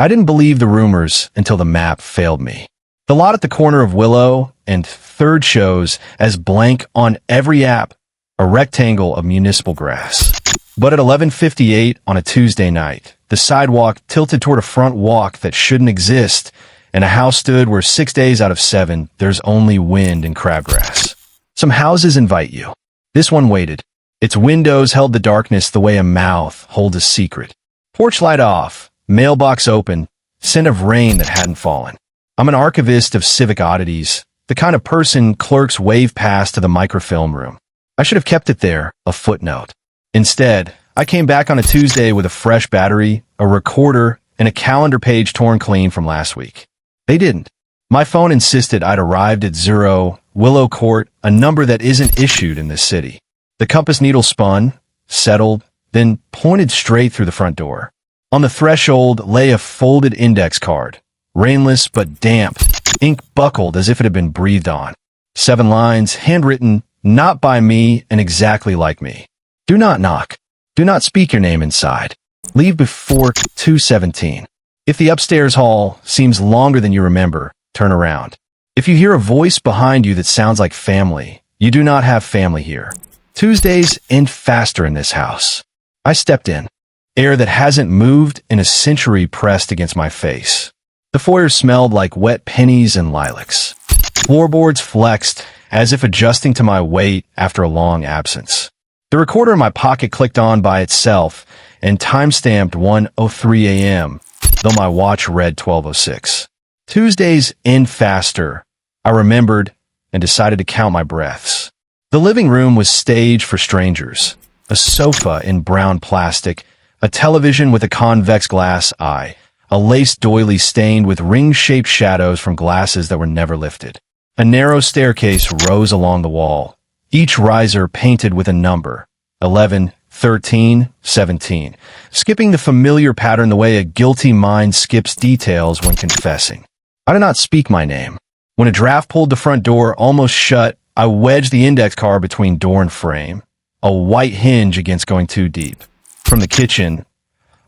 I didn't believe the rumors until the map failed me. The lot at the corner of Willow and 3rd shows as blank on every app, a rectangle of municipal grass. But at 11:58 on a Tuesday night, the sidewalk tilted toward a front walk that shouldn't exist, and a house stood where 6 days out of 7, there's only wind and crabgrass. Some houses invite you. This one waited. Its windows held the darkness the way a mouth holds a secret. Porch light off, mailbox open, scent of rain that hadn't fallen. I'm an archivist of civic oddities, the kind of person clerks wave past to the microfilm room. I should have kept it there, a footnote. Instead, I came back on a Tuesday with a fresh battery, a recorder, and a calendar page torn clean from last week. They didn't. My phone insisted I'd arrived at 0, Willow Court, a number that isn't issued in this city. The compass needle spun, settled, then pointed straight through the front door. On the threshold lay a folded index card, rainless but damp, ink buckled as if it had been breathed on. 7 lines, handwritten, not by me and exactly like me. Do not knock. Do not speak your name inside. Leave before 2:17. If the upstairs hall seems longer than you remember, turn around. If you hear a voice behind you that sounds like family, you do not have family here. Tuesdays end faster in this house. I stepped in. Air that hasn't moved in a century pressed against my face. The foyer smelled like wet pennies and lilacs. Floorboards flexed as if adjusting to my weight after a long absence. The recorder in my pocket clicked on by itself and time-stamped 1:03 a.m., though my watch read 12:06. Tuesdays end faster, I remembered and decided to count my breaths. The living room was staged for strangers. A sofa in brown plastic, a television with a convex glass eye, a lace doily stained with ring-shaped shadows from glasses that were never lifted. A narrow staircase rose along the wall, each riser painted with a number, 11, 13, 17, skipping the familiar pattern the way a guilty mind skips details when confessing. I did not speak my name. When a draft pulled the front door almost shut, I wedged the index card between door and frame, a white hinge against going too deep. From the kitchen,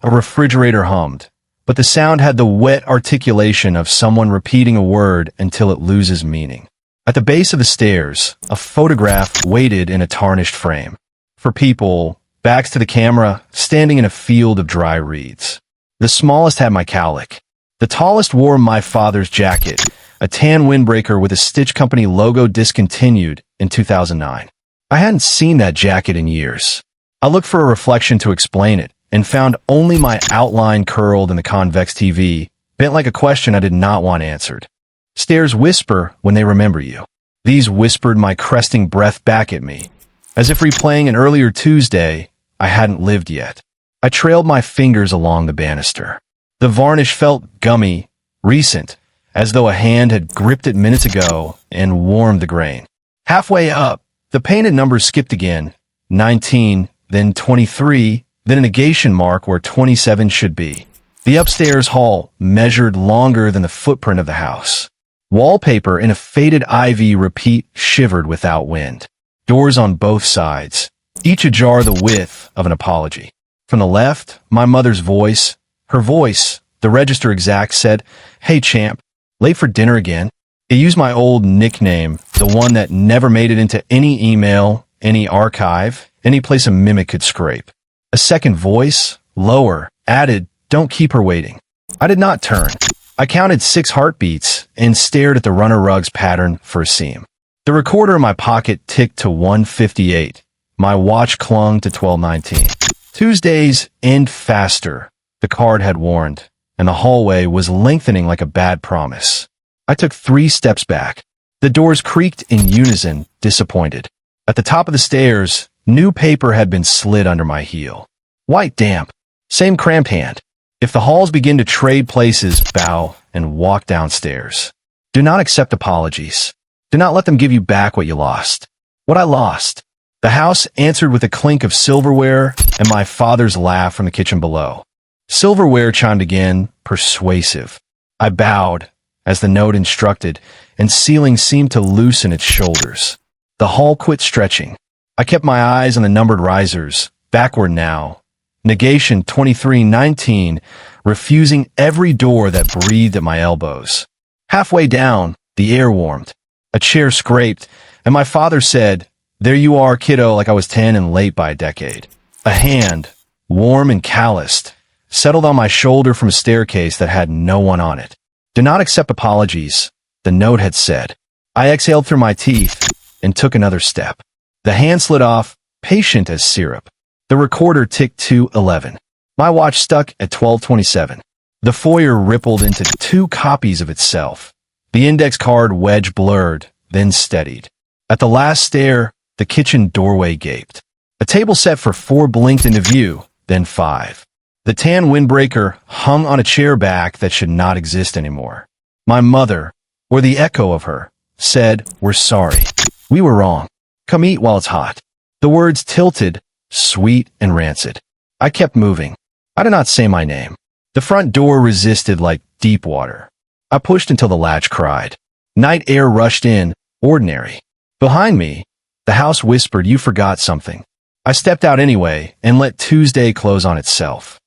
a refrigerator hummed, but the sound had the wet articulation of someone repeating a word until it loses meaning. At the base of the stairs, a photograph waited in a tarnished frame. For people, backs to the camera, standing in a field of dry reeds. The smallest had my cowlick. The tallest wore my father's jacket, a tan windbreaker with a Stitch Company logo discontinued in 2009. I hadn't seen that jacket in years. I looked for a reflection to explain it, and found only my outline curled in the convex TV, bent like a question I did not want answered. Stairs whisper when they remember you. These whispered my cresting breath back at me, as if replaying an earlier Tuesday I hadn't lived yet. I trailed my fingers along the banister. The varnish felt gummy, recent, as though a hand had gripped it minutes ago and warmed the grain. Halfway up, the painted numbers skipped again, 19, then 23, then a negation mark where 27 should be. The upstairs hall measured longer than the footprint of the house. Wallpaper in a faded ivy repeat shivered without wind. Doors on both sides, each ajar the width of an apology. From the left, my mother's voice, her voice, the register exec, said, "Hey champ, late for dinner again?" It used my old nickname, the one that never made it into any email, any archive, any place a mimic could scrape. A second voice, lower, added, "Don't keep her waiting." I did not turn. I counted 6 heartbeats and stared at the runner rug's pattern for a seam. The recorder in my pocket ticked to 1:58. My watch clung to 12:19. Tuesdays end faster, the card had warned, and the hallway was lengthening like a bad promise. I took 3 steps back. The doors creaked in unison, disappointed. At the top of the stairs, new paper had been slid under my heel. White damp. Same cramped hand. If the halls begin to trade places, bow and walk downstairs. Do not accept apologies. Do not let them give you back what you lost. What I lost. The house answered with a clink of silverware and my father's laugh from the kitchen below. Silverware chimed again, persuasive. I bowed, as the note instructed, and ceiling seemed to loosen its shoulders. The hall quit stretching. I kept my eyes on the numbered risers, backward now, Negation 2319, refusing every door that breathed at my elbows. Halfway down, the air warmed. A chair scraped, and my father said, "There you are, kiddo," like I was 10 and late by a decade. A hand, warm and calloused, settled on my shoulder from a staircase that had no one on it. "Do not accept apologies," the note had said. I exhaled through my teeth and took another step. The hand slid off, patient as syrup. The recorder ticked 2:11. My watch stuck at 12:27. The foyer rippled into 2 copies of itself. The index card wedge blurred, then steadied. At the last stair, the kitchen doorway gaped. A table set for 4 blinked into view, then 5. The tan windbreaker hung on a chair back that should not exist anymore. My mother, or the echo of her, said, "We're sorry. We were wrong. Come eat while it's hot." The words tilted, sweet and rancid. I kept moving. I did not say my name. The front door resisted like deep water. I pushed until the latch cried. Night air rushed in, ordinary. Behind me, the house whispered, "You forgot something." I stepped out anyway and let Tuesday close on itself.